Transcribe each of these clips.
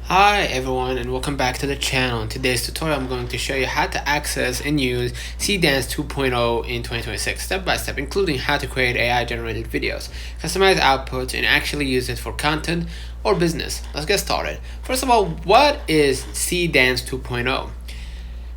Hi everyone and welcome back to the channel. In today's tutorial I'm going to show you how to access and use Seedance 2.0 in 2026 step by step, including how to create AI generated videos, customize outputs, and actually use it for content or business. Let's get started. First of all, what is Seedance 2.0?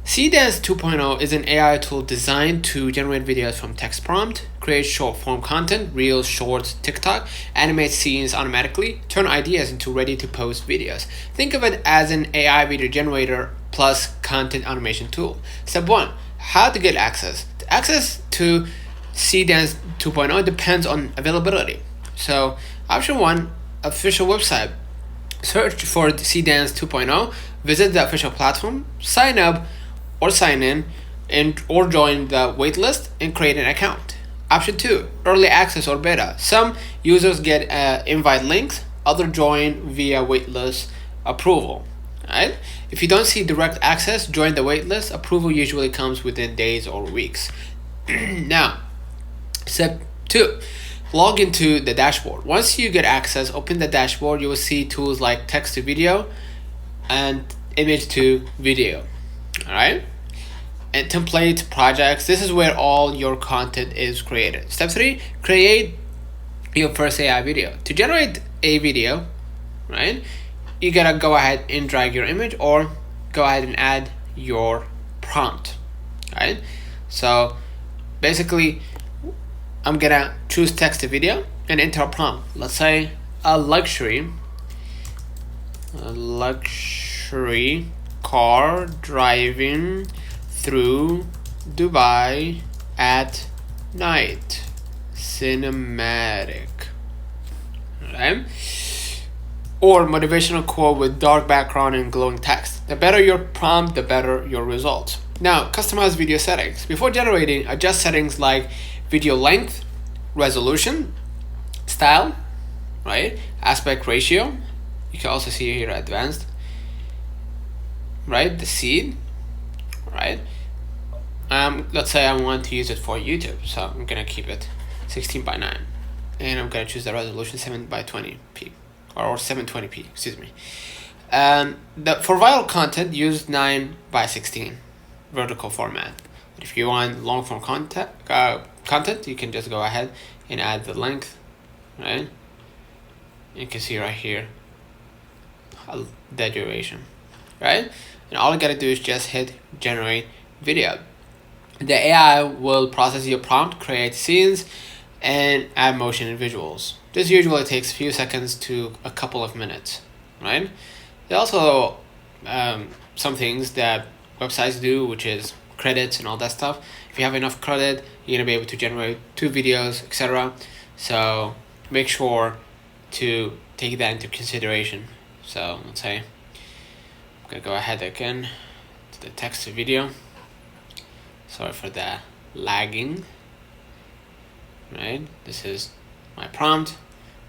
Seedance 2.0 is an AI tool designed to generate videos from text prompt, create short form content, reels, shorts, TikTok, animate scenes automatically, turn ideas into ready to post videos. Think of it as an AI video generator plus content automation tool. Step 1. How to get access. The access to Seedance 2.0 depends on availability. So option 1, official website. Search for Seedance 2.0, visit the official platform, sign up or sign in or join the waitlist and create an account. Option 2, early access or beta. Some users get invite links, others join via waitlist approval. Right? If you don't see direct access, join the waitlist. Approval usually comes within days or weeks. Now, step 2, log into the dashboard. Once you get access, open the dashboard. You will see tools like text to video and image to video. All right, and template projects. This is where all your content is created. Step 3, create your first AI video. To generate a video, right, you gotta go ahead and drag your image or go ahead and add your prompt. Right, so basically I'm gonna choose text to video and enter a prompt. Let's say a luxury car driving through Dubai at night. Cinematic. Right? Or motivational quote with dark background and glowing text. The better your prompt, the better your results. Now, customize video settings. Before generating, adjust settings like video length, resolution, style, right? Aspect ratio. You can also see here advanced, right? The seed, right? Let's say I want to use it for YouTube, so I'm gonna keep it 16 by 9, and I'm gonna choose the resolution 7 by 20p or 720p. Excuse me. For viral content, use 9 by 16 vertical format. But if you want long form content, you can just go ahead and add the length, right? You can see right here the duration, right? And all you gotta do is just hit generate video. The AI will process your prompt, create scenes, and add motion and visuals. This usually takes a few seconds to a couple of minutes, right? There are also some things that websites do, which is credits and all that stuff. If you have enough credit, you're gonna be able to generate 2 videos, etc. So make sure to take that into consideration. So let's say I'm gonna go ahead again to the text to video. Sorry for the lagging. Right, this is my prompt,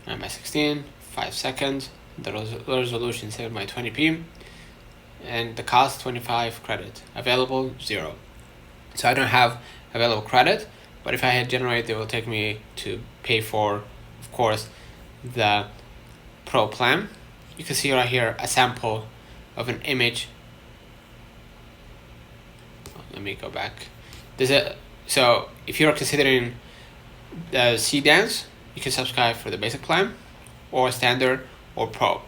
9 by 16, 5 seconds. The resolution 7 by 20p, and the cost 25 credit. Available 0. So I don't have available credit, but if I hit generate, it will take me to pay for, of course, the pro plan. You can see right here a sample of an image. Let me go back. So if you're considering the Seedance, you can subscribe for the basic plan, or standard, or pro,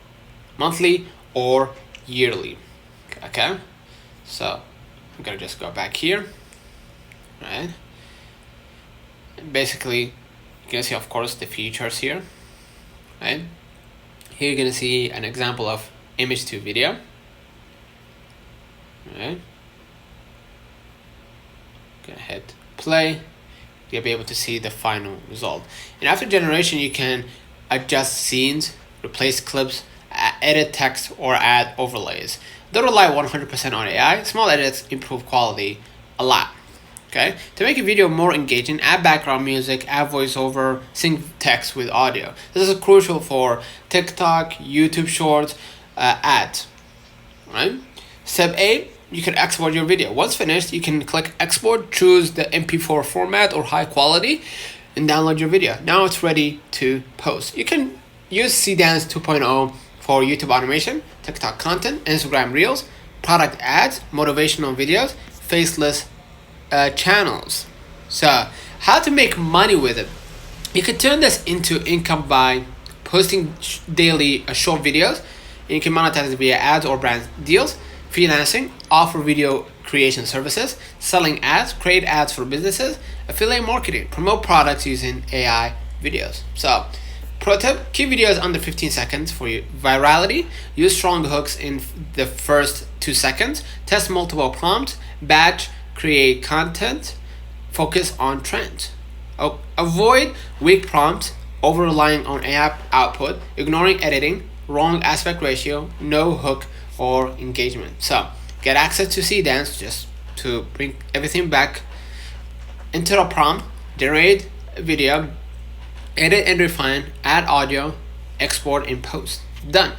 monthly or yearly. Okay, so I'm gonna just go back here, right? And basically, you can see, of course, the features here, right? Here you're gonna see an example of image to video, right? Gonna hit play. You'll be able to see the final result. And after generation, you can adjust scenes, replace clips, edit text, or add overlays. Don't rely 100% on AI. Small edits improve quality a lot. Okay, to make a video more engaging, add background music, add voiceover, sync text with audio. This is crucial for TikTok, YouTube Shorts, ads. Right. Step 8. You can export your video. Once finished, you can click export, choose the MP4 format or high quality, and download your video. Now it's ready to post. You can use Seedance 2.0 for YouTube automation, TikTok content, Instagram Reels, product ads, motivational videos, faceless channels. So, how to make money with it? You could turn this into income by posting daily short videos. You can monetize it via ads or brand deals, freelancing, offer video creation services, selling ads, create ads for businesses, affiliate marketing, promote products using AI videos. So, pro tip, keep videos under 15 seconds for your virality. Use strong hooks in the first 2 seconds. Test multiple prompts. Batch, create content. Focus on trends. Avoid weak prompts, over relying on AI output, ignoring editing, wrong aspect ratio, no hook or engagement. So get access to Seedance just to bring everything back into the prompt, generate a video, edit and refine, add audio, export and post. Done.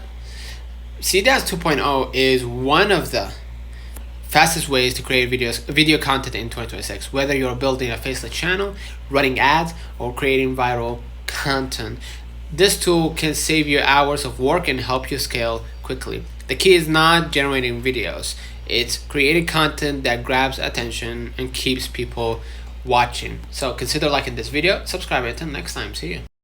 Seedance 2.0 is one of the fastest ways to create video content in 2026, whether you're building a faceless channel, running ads, or creating viral content. This tool can save you hours of work and help you scale quickly. The key is not generating videos, it's creating content that grabs attention and keeps people watching. So consider liking this video, subscribe, until next time, see you.